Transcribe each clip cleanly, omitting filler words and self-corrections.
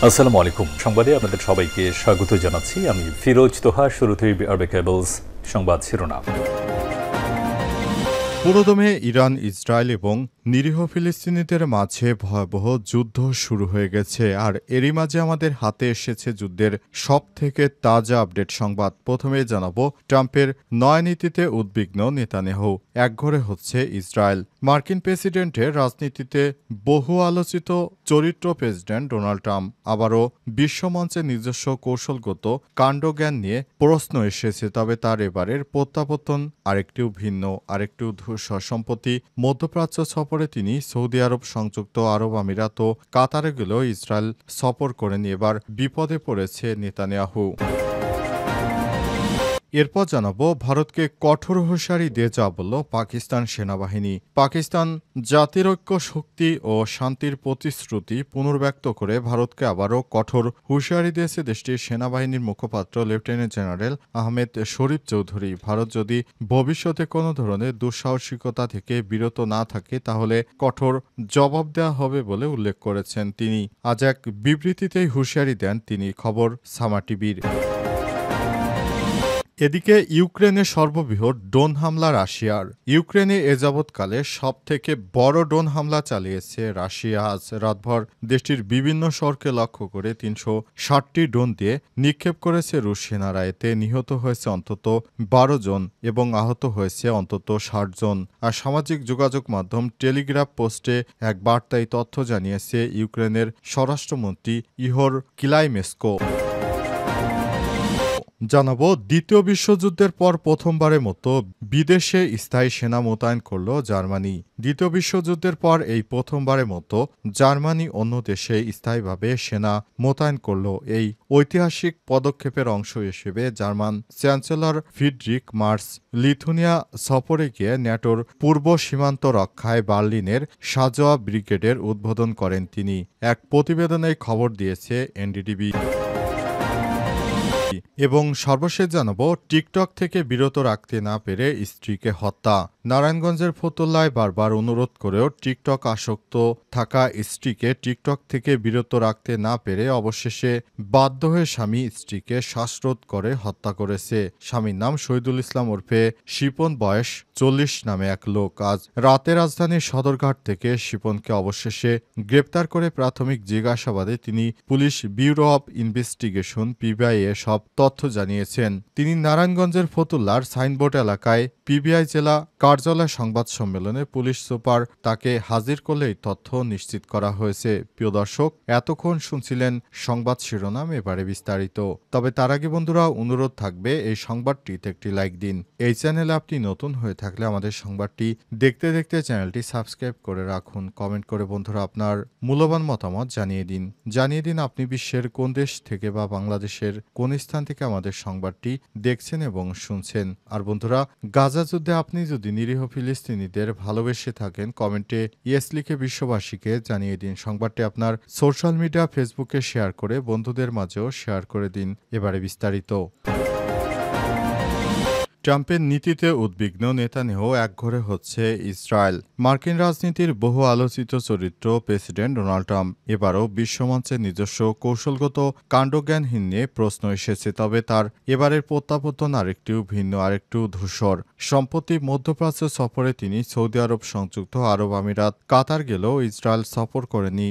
আসসালামু আলাইকুম। সংবাদে আপনাদের সবাইকে স্বাগত জানাচ্ছি। আমি ফিরোজ তোহা। শুরুতেই আরবে কেবলস সংবাদ শিরোনাম। পুরোদমে ইরান, ইসরায়েল এবং নিরীহ ফিলিস্তিনিদের মাঝে ভয়াবহ যুদ্ধ শুরু হয়ে গেছে। আর এরই মাঝে আমাদের হাতে এসেছে যুদ্ধের সবথেকে তাজা আপডেট সংবাদ। প্রথমে জানাবো, ট্রাম্পের নয়া নীতিতে উদ্বিগ্ন নেতানিয়াহু, একঘরে হচ্ছে ইসরায়েল। মার্কিন প্রেসিডেন্টের রাজনীতিতে বহু আলোচিত চরিত্র প্রেসিডেন্ট ডোনাল্ড ট্রাম্প আবারও বিশ্বমঞ্চে নিজস্ব কৌশলগত কাণ্ডজ্ঞান নিয়ে প্রশ্ন এসেছে। তবে তার এবারের প্রত্যাবর্তন আরেকটিও ভিন্ন, আরেকটু সম্প্রতি মধ্যপ্রাচ্য সফরে তিনি সৌদি আরব, সংযুক্ত আরব আমিরাত ও কাতারে গেলেও ইসরায়েল সফর করেনি। এবার বিপদে পড়েছে নেতানিয়াহু। এরপর জানাবো, ভারতকে কঠোর হুঁশিয়ারি দিয়ে যা বলল পাকিস্তান সেনাবাহিনী। পাকিস্তান জাতিরৈক্য শক্তি ও শান্তির প্রতিশ্রুতি পুনর্ব্যক্ত করে ভারতকে আবারও কঠোর হুঁশিয়ারি দিয়েছে দেশটির সেনাবাহিনীর মুখপাত্র লেফটেন্যান্ট জেনারেল আহমেদ শরীফ চৌধুরী। ভারত যদি ভবিষ্যতে কোনো ধরনের দুঃসাহসিকতা থেকে বিরত না থাকে তাহলে কঠোর জবাব দেওয়া হবে বলে উল্লেখ করেছেন তিনি। আজ এক বিবৃতিতেই হুঁশিয়ারি দেন তিনি। খবর সামা টিভির। এদিকে ইউক্রেনে সর্ববৃহৎ ড্রোন হামলা রাশিয়ার। ইউক্রেনে এ যাবৎকালে সবথেকে বড় ড্রোন হামলা চালিয়েছে রাশিয়া। আজ রাতভর দেশটির বিভিন্ন শহরকে লক্ষ্য করে ৩৬০টি ড্রোন দিয়ে নিক্ষেপ করেছে রুশ সেনারা। এতে নিহত হয়েছে অন্তত ১২ জন এবং আহত হয়েছে অন্তত ৬০ জন। আর সামাজিক যোগাযোগ মাধ্যম টেলিগ্রাফ পোস্টে এক বার্তায় তথ্য জানিয়েছে ইউক্রেনের স্বরাষ্ট্রমন্ত্রী ইহোর কিলাইমেস্কো। জানাবো, দ্বিতীয় বিশ্বযুদ্ধের পর প্রথমবারের মতো বিদেশে স্থায়ী সেনা মোতায়েন করল জার্মানি। দ্বিতীয় বিশ্বযুদ্ধের পর এই প্রথমবারের মতো জার্মানি অন্য দেশে স্থায়ীভাবে সেনা মোতায়েন করল। এই ঐতিহাসিক পদক্ষেপের অংশ হিসেবে German chancellor Friedrich Merz Lithuania সফরে গিয়ে ন্যাটোর পূর্ব সীমান্ত রক্ষায় বার্লিনের সাজোয়া ব্রিগেডের উদ্বোধন করেন তিনি। এক প্রতিবেদনে খবর দিয়েছে এনডিটিভি। এবং সর্বশেষ জানাবো, টিকটক থেকে বিরত রাখতে না পেরে স্ত্রীকে হত্যা। নারায়ণগঞ্জের ফতুল্লায় বারবার অনুরোধ করেও টিকটক আসক্ত থাকা স্ত্রীকে টিকটক থেকে বিরত রাখতে না পেরে অবশেষে বাধ্য হয়ে স্বামী স্ত্রীকে শ্বাসরোধ করে হত্যা করেছে। স্বামীর নাম শহীদুল ইসলাম ওরফে শিপন, বয়স ৪০ নামে এক লোক। আজ রাতে রাজধানীর সদরঘাট থেকে শিপনকে অবশেষে গ্রেপ্তার করে প্রাথমিক জিজ্ঞাসাবাদে তিনি police bureau of investigation PBI এ সব তথ্য জানিয়েছেন। তিনি নারায়ণগঞ্জের ফতুল্লার সাইনবোর্ড এলাকায় পিবিআই জেলা কার্যালয় সংবাদ সম্মেলনে পুলিশ সুপার তাকে হাজির করলে এই তথ্য নিশ্চিত করা হয়েছে। প্রিয় দর্শক, এতক্ষণ শুনছিলেন সংবাদ শিরোনাম, এবারে বিস্তারিত। তবে তার আগে বন্ধুরা, অনুরোধ থাকবে এই সংবাদটিতে একটি লাইক দিন। এই চ্যানেলে আপনি নতুন হয়ে থাকলে আমাদের সংবাদটি দেখতে দেখতে চ্যানেলটি সাবস্ক্রাইব করে রাখুন। কমেন্ট করে বন্ধুরা আপনার মূল্যবান মতামত জানিয়ে দিন আপনি বিশ্বের কোন দেশ থেকে বা বাংলাদেশের কোন স্থান থেকে আমাদের সংবাদটি দেখছেন এবং শুনছেন। আর বন্ধুরা, গাজা যুদ্ধে আপনি যদি নিরীহ ফিলিস্তিনিদের ভালোবেসে থাকেন, কমেন্টে ইয়েস লিখে বিশ্ববাসীকে জানিয়ে দিন। সংবাদটি আপনার সোশ্যাল মিডিয়া ফেসবুকে শেয়ার করে বন্ধুদের মাঝেও শেয়ার করে দিন। এবারে বিস্তারিত। ট্রাম্পের নীতিতে উদ্বিগ্ন নেতানিয়াহু, একঘরে হচ্ছে ইসরায়েল। মার্কিন রাজনীতির বহু আলোচিত চরিত্র প্রেসিডেন্ট ডোনাল্ড ট্রাম্প এবারও বিশ্বমঞ্চে নিজস্ব কৌশলগত কাণ্ডজ্ঞানহীন নিয়ে প্রশ্ন এসেছে। তবে তার এবারের প্রত্যাবর্তন আরেকটিও ভিন্ন, আরেকটু ধূসর। সম্প্রতি মধ্যপ্রাচ্য সফরে তিনি সৌদি আরব, সংযুক্ত আরব আমিরাত, কাতার গেলেও ইসরায়েল সফর করেনি।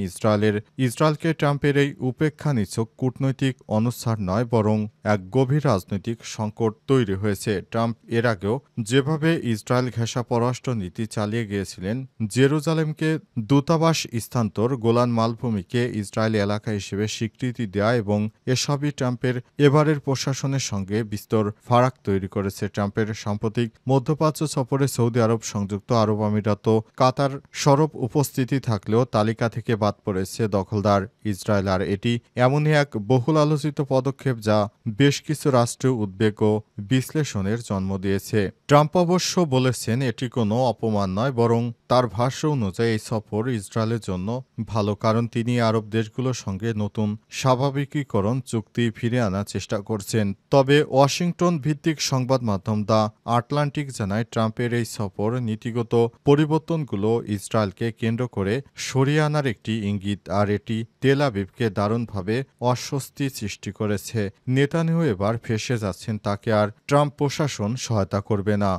ইসরায়েলকে ট্রাম্পের এই উপেক্ষা নিছক কূটনৈতিক অনুচ্ছার নয়, বরং এক গভীর রাজনৈতিক সংকট তৈরি হয়েছে। ট্রাম্প এর আগেও যেভাবে ইসরায়েল ঘেঁষা পররাষ্ট্র নীতি চালিয়ে গিয়েছিলেন, জেরুজালেমকে দূতাবাস স্থানান্তর, গোলান মালভূমিকে ইসরায়েলি এলাকা হিসেবে স্বীকৃতি দেয়া এবং এসবই ট্রাম্পের এবারের প্রশাসনের সঙ্গে বিস্তর ফারাক তৈরি করেছে। ট্রাম্পের সাম্প্রতিক মধ্যপ্রাচ্য সফরে সৌদি আরব, সংযুক্ত আরব আমিরাত, কাতার সরব উপস্থিতি থাকলেও তালিকা থেকে বাদ পড়েছে দখলদার ইসরায়েল। আর এটি এমনই এক বহুল আলোচিত পদক্ষেপ যা বেশ কিছু রাষ্ট্রীয় উদ্বেগ ও বিশ্লেষণের জন্ম দিয়েছে। ট্রাম্প অবশ্য বলেছেন এটি কোনো অপমান নয়, বরং তার ভাষ্য অনুযায়ী এই সফর ইসরায়েলের জন্য ভালো, কারণ তিনি আরব দেশগুলোর সঙ্গে নতুন স্বাভাবিকীকরণ চুক্তি ফিরে আনার চেষ্টা করছেন। তবে ওয়াশিংটন ভিত্তিক সংবাদ মাধ্যম দ্য আটলান্টিক জানায় ট্রাম্পের এই সফর নীতিগত পরিবর্তনগুলো ইসরায়েলকে কেন্দ্র করে সরিয়ে আনার একটি ইঙ্গিত, আর এটি তেল আবিবকে দারুণভাবে অস্বস্তি সৃষ্টি করেছে। নেতানিয়াহু এবার ফেঁসে যাচ্ছেন, তাকে আর ট্রাম্প প্রশাসন সহায়তা করবে না।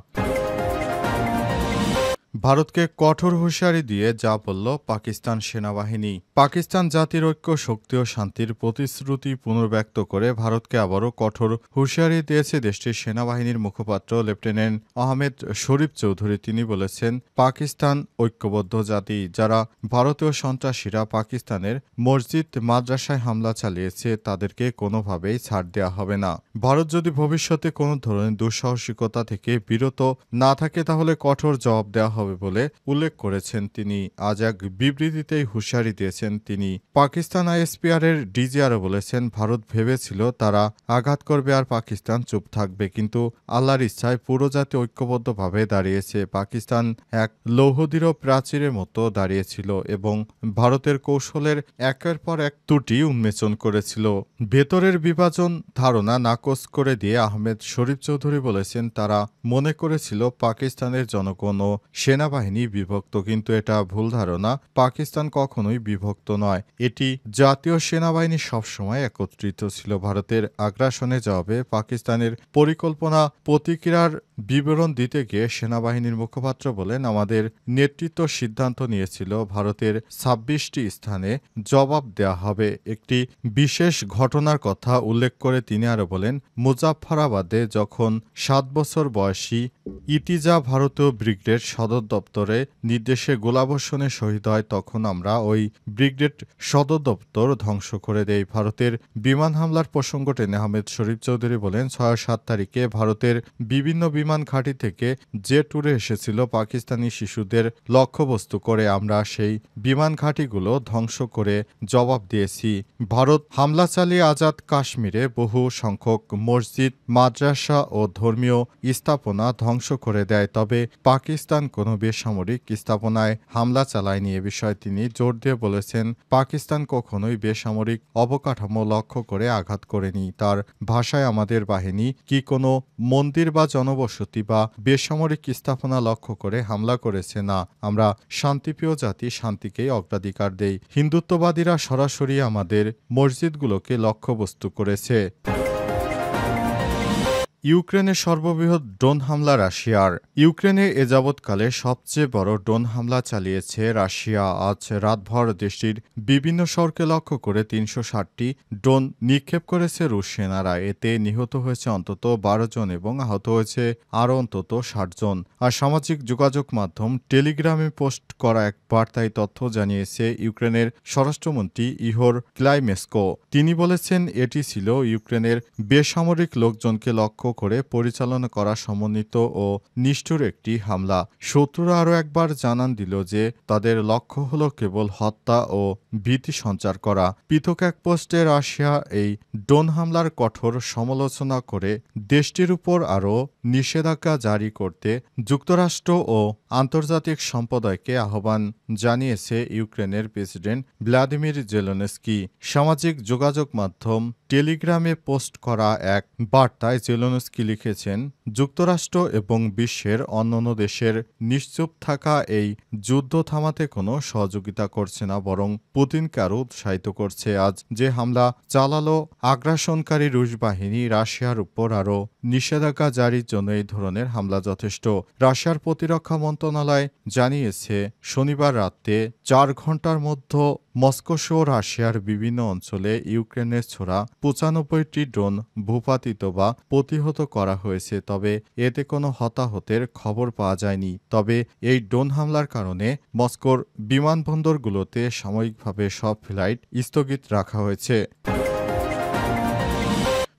ভারতকে কঠোর হুঁশিয়ারি দিয়ে যা বলল পাকিস্তান সেনাবাহিনী। পাকিস্তান জাতির ঐক্য, শক্তি ও শান্তির প্রতিশ্রুতি পুনর্ব্যক্ত করে ভারতকে আবারও কঠোর হুঁশিয়ারি দিয়েছে দেশটির সেনাবাহিনীর মুখপাত্র লেফটেন্যান্ট আহমেদ শরীফ চৌধুরী। তিনি বলেছেন, পাকিস্তান ঐক্যবদ্ধ জাতি। যারা ভারতীয় সন্ত্রাসীরা পাকিস্তানের মসজিদ মাদ্রাসায় হামলা চালিয়েছে তাদেরকে কোনোভাবেই ছাড় দেওয়া হবে না। ভারত যদি ভবিষ্যতে কোনো ধরনের দুঃসাহসিকতা থেকে বিরত না থাকে তাহলে কঠোর জবাব দেওয়া হবে বলে উল্লেখ করেছেন তিনি। আজ এক বিবৃতিতেই হুঁশিয়ারি দিয়েছেন তিনি। পাকিস্তান আইএসপিআর এর ডিজিআরও বলেছেন, ভারত ভেবেছিল তারা আঘাত করবে আর পাকিস্তান চুপ থাকবে, কিন্তু আল্লাহর ইচ্ছায় পুরো জাতি ঐক্যবদ্ধভাবে দাঁড়িয়েছে। পাকিস্তান এক লৌহদৃঢ় প্রাচীরের মতো দাঁড়িয়েছিল এবং ভারতের কৌশলের একের পর এক ত্রুটি উন্মোচন করেছিল। ভেতরের বিভাজন ধারণা নাকচ করে দিয়ে আহমেদ শরীফ চৌধুরী বলেছেন, তারা মনে করেছিল পাকিস্তানের জনগণ ও সেনাবাহিনী বিভক্ত, কিন্তু এটা ভুল ধারণা। পাকিস্তান কখনোই বিভক্ত নয়, এটি জাতীয় সেনাবাহিনী সবসময় একত্রিত ছিল। ভারতের আগ্রাসনে জবাবে পাকিস্তানের পরিকল্পনা প্রতিক্রিয়ার বিবরণ দিতে গিয়ে সেনাবাহিনীর মুখপাত্র বলেন, আমাদের নেতৃত্ব সিদ্ধান্ত নিয়েছিল ভারতের ২৬টি স্থানে জবাব দেওয়া হবে। একটি বিশেষ ঘটনার কথা উল্লেখ করে তিনি আরও বলেন, মুজাফফরাবাদে যখন ৭ বছর বয়সী ইতিজা ভারতীয় ব্রিগেড সদর দপ্তরে নির্দেশে গোলাবর্ষণে শহীদ হয়, তখন আমরা ওই ব্রিগেড সদর দপ্তর ধ্বংস করে দেই। ভারতের বিমান হামলার প্রসঙ্গ টেনে আহমেদ শরীফ চৌধুরী বলেন, ৬-৭ তারিখে ভারতের বিভিন্ন বিমান ঘাঁটি থেকে জেট উড়ে এসেছিল পাকিস্তানি শিশুদের লক্ষ্যবস্তু করে। আমরা সেই বিমান ঘাঁটিগুলো ধ্বংস করে জবাব দিয়েছি। ভারত হামলা চালিয়ে আজাদ কাশ্মীরে বহু সংখ্যক মসজিদ, মাদ্রাসা ও ধর্মীয় স্থাপনা ধ্বংস করে দেয়, তবে পাকিস্তান কোনো বেসামরিক স্থাপনায় হামলা চালায়নি। এ বিষয়ে তিনি জোর দিয়ে বলেছেন, পাকিস্তান কখনোই বেসামরিক অবকাঠামো লক্ষ্য করে আঘাত করেনি। তার ভাষায়, আমাদের বাহিনী কি কোনো মন্দির বা জনবসতি বা বেসামরিক স্থাপনা লক্ষ্য করে হামলা করেছে? না, আমরা শান্তিপ্রিয় জাতি, শান্তিকেই অগ্রাধিকার দেই। হিন্দুত্ববাদীরা সরাসরি আমাদের মসজিদগুলোকে লক্ষ্যবস্তু করেছে। ইউক্রেনের সর্ববৃহৎ ড্রোন হামলা রাশিয়ার। ইউক্রেনে এ যাবৎকালে সবচেয়ে বড় ড্রোন হামলা চালিয়েছে রাশিয়া। আজ রাতভর দেশটির বিভিন্ন শহরকে লক্ষ্য করে ৩৬০টি ড্রোন নিক্ষেপ করেছে রুশ সেনারা। এতে নিহত হয়েছে অন্তত ১২ জন এবং আহত হয়েছে আরও অন্তত ৬০ জন। আর সামাজিক যোগাযোগ মাধ্যম টেলিগ্রামে পোস্ট করা এক বার্তায় তথ্য জানিয়েছে ইউক্রেনের স্বরাষ্ট্রমন্ত্রী ইহোর ক্লাইমেস্কো। তিনি বলেছেন, এটি ছিল ইউক্রেনের বেসামরিক লোকজনকে লক্ষ্য করে পরিচালনা করা সমন্বিত ও নিষ্ঠুর একটি হামলা। শত্রুরা আরও একবার জানান দিল যে তাদের লক্ষ্য হল কেবল হত্যা ও ভীতি সঞ্চার করা। পৃথক এক পোস্টে রাশিয়া এই ড্রোন হামলার কঠোর সমালোচনা করে দেশটির উপর আরও নিষেধাজ্ঞা জারি করতে যুক্তরাষ্ট্র ও আন্তর্জাতিক সম্প্রদায়কে আহ্বান জানিয়েছে ইউক্রেনের প্রেসিডেন্ট ভ্লাদিমির জেলেনস্কি। সামাজিক যোগাযোগ মাধ্যম টেলিগ্রামে পোস্ট করা এক বার্তায় জেলেনস্কি লিখেছেন, যুক্তরাষ্ট্র এবং বিশ্বের অন্যান্য দেশের নিশ্চুপ থাকা এই যুদ্ধ থামাতে কোনো সহযোগিতা করছে না, বরং পুতিনকে আরও উৎসাহিত করছে। আজ যে হামলা চালালো আগ্রাসনকারী রুশ বাহিনী, রাশিয়ার উপর আরও নিষেধাজ্ঞা জারির জন্য এই ধরনের হামলা যথেষ্ট। রাশিয়ার প্রতিরক্ষা মন্ত্রণালয় জানিয়েছে, শনিবার রাতে ৪ ঘণ্টার মধ্যে মস্কোসহ রাশিয়ার বিভিন্ন অঞ্চলে ইউক্রেনের ছোড়া ৯৫টি ড্রোন ভূপাতিত বা প্রতিহত করা হয়েছে, তবে এতে কোনো হতাহতের খবর পাওয়া যায়নি। তবে এই ড্রোন হামলার কারণে মস্কোর বিমানবন্দরগুলোতে সাময়িকভাবে সব ফ্লাইট স্থগিত রাখা হয়েছে।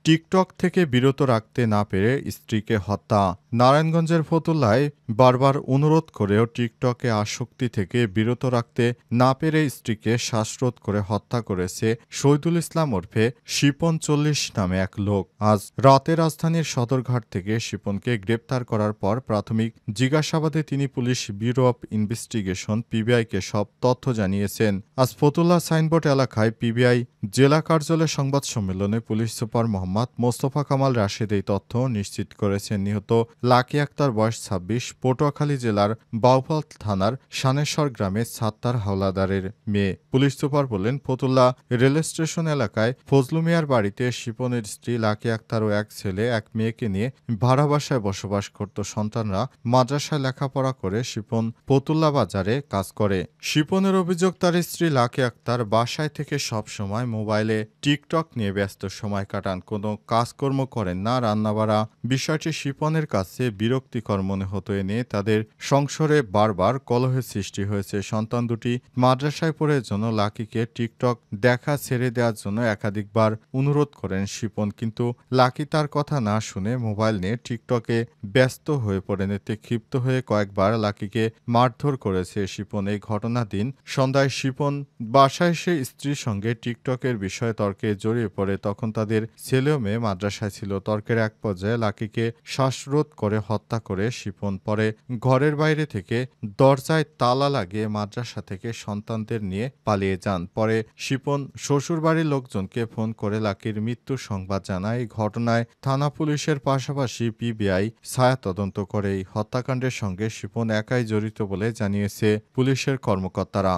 টিকটক থেকে বিরত রাখতে না পেরে স্ত্রীকে হত্যা। নারায়ণগঞ্জের ফতুল্লায় বারবার অনুরোধ করেও টিকটকে আসক্তি থেকে বিরত রাখতে না পেরে স্ত্রীকে শ্বাসরোধ করে হত্যা করেছে শহীদুল ইসলাম ওরফে শিপন ৪০ নামে এক লোক। আজ রাতে রাজধানীর সদরঘাট থেকে শিপনকে গ্রেপ্তার করার পর প্রাথমিক জিজ্ঞাসাবাদে তিনি পুলিশ ব্যুরো অব ইনভেস্টিগেশন পিবিআইকে সব তথ্য জানিয়েছেন। আজ ফতুল্লা সাইনবোর্ড এলাকায় পিবিআই জেলা কার্যালয়ে সংবাদ সম্মেলনে পুলিশ সুপার মোহাম্মদ মোস্তফা কামাল রাশেদ এই তথ্য নিশ্চিত করেছেন। নিহত লাকি আক্তার বয়স ২৬, পটুয়াখালী জেলার বাউফল থানার সানেশ্বর গ্রামে সাত্তার হাওলাদারের মেয়ে। পুলিশ সুপার বললেন, ফতুল্লা রেল স্টেশন এলাকায় ফজলু মিয়ার বাড়িতে শিপনের স্ত্রী লাকি আক্তার ও এক ছেলে এক মেয়েকে নিয়ে ভাড়া বাসায় বসবাস করত। সন্তানরা মাদ্রাসায় লেখাপড়া করে শিপন ফতুল্লা বাজারে কাজ করে। শিপনের অভিযোগ, তার স্ত্রী লাকি আক্তার বাসায় থেকে সব সময় মোবাইলে টিকটক নিয়ে ব্যস্ত সময় কাটান, কোনো কাজকর্ম করেন না, রান্নাবাড়া। বিষয়টি শিপনের কাছে বিরক্তিকর মনে হতো। এ নিয়ে তাদের সংসারে বারবার কলহের সৃষ্টি হয়েছে। সন্তান দুটি মাদ্রাসায় পড়ে জন্য লাকিকে টিকটক দেখা ছেড়ে দেওয়ার জন্য একাধিকবার অনুরোধ করেন শিপন, কিন্তু লাকি তার কথা না শুনে মোবাইল নিয়ে টিকটকে ব্যস্ত হয়ে পড়েন। এতে ক্ষিপ্ত হয়ে কয়েকবার লাকিকে মারধর করেছে শিপন। এই ঘটনার দিন সন্ধ্যায় শিপন বাসায় এসে স্ত্রীর সঙ্গে টিকটকের বিষয়ে তর্কে জড়িয়ে পড়ে। তখন তাদের ছেলে ও মেয়ে মাদ্রাসায় ছিল। তর্কের এক পর্যায়ে লাকিকে শ্বাসরোধ করে হত্যা করে শিপন। পরে ঘরের বাইরে থেকে দরজায় তালা লাগিয়ে মাদ্রাসা থেকে সন্তানদের নিয়ে পালিয়ে যান। পরে শিপন শ্বশুরবাড়ির লোকজনকে ফোন করে লাকির মৃত্যুর সংবাদ জানায়। এই ঘটনায় থানা পুলিশের পাশাপাশি পিবিআই ছায়া তদন্ত করে। এই হত্যাকাণ্ডের সঙ্গে শিপন একাই জড়িত বলে জানিয়েছে পুলিশের কর্মকর্তারা।